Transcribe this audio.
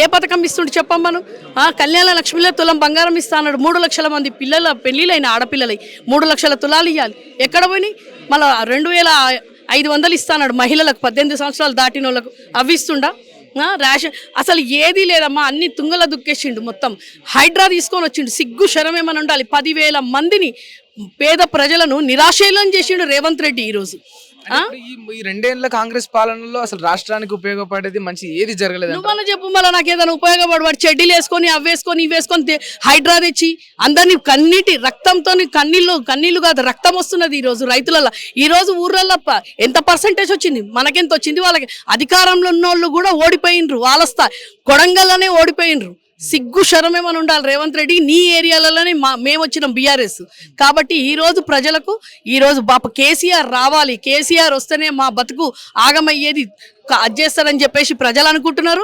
ఏ పథకం ఇస్తుండు చెప్పమ్మను. కళ్యాణ లక్ష్మిలో తులం బంగారం ఇస్తా అన్నాడు. 3 లక్షల మంది పిల్లల పెళ్ళిళ్ళైన ఆడపిల్లలై 3 లక్షల తులాలు ఇవ్వాలి. ఎక్కడ పోయి మళ్ళీ 2500 ఇస్తా అన్నాడు మహిళలకు 18 సంవత్సరాలు దాటిన వాళ్ళకు. అవి ఇస్తుండా? రేషన్ అసలు ఏదీ లేదమ్మా, అన్ని తుంగల దుక్కేసిండు. మొత్తం హైడ్రా తీసుకొని వచ్చిండు. సిగ్గు శరమేమని ఉండాలి. 10,000 మందిని పేద ప్రజలను నిరాశయం చేసిండు రేవంత్ రెడ్డి ఈరోజు. ఈ 2 ఏళ్ల కాంగ్రెస్ పాలనలో అసలు రాష్ట్రానికి ఉపయోగపడేది మంచి ఏది జరగలేదు. నువ్వన్నా చెప్పు మళ్ళీ, నాకు ఏదైనా ఉపయోగపడు. వాడు చెడ్డీలు వేసుకొని అవేసుకొని ఇవేసుకొని హైడ్రా తెచ్చి అందరినీ కన్నీటి రక్తంతో కన్నీళ్లు కాదు రక్తం వస్తున్నది ఈరోజు రైతులలో. ఈరోజు ఊర్లలో ఎంత పర్సంటేజ్ వచ్చింది, మనకెంత వచ్చింది, వాళ్ళకి అధికారంలో ఉన్న వాళ్ళు కూడా ఓడిపోయినరు. వాళ్ళ కొడంగల్లోనే ఓడిపోయినరు. సిగ్గు శరమేమని ఉండాలి రేవంత్ రెడ్డి. నీ ఏరియాలలోనే మేము వచ్చినాం బీఆర్ఎస్ కాబట్టి ఈరోజు ప్రజలకు ఈరోజు కేసీఆర్ రావాలి. కేసీఆర్ వస్తేనే మా బతుకు ఆగమయ్యేది అది చేస్తారని చెప్పేసి ప్రజలు అనుకుంటున్నారు.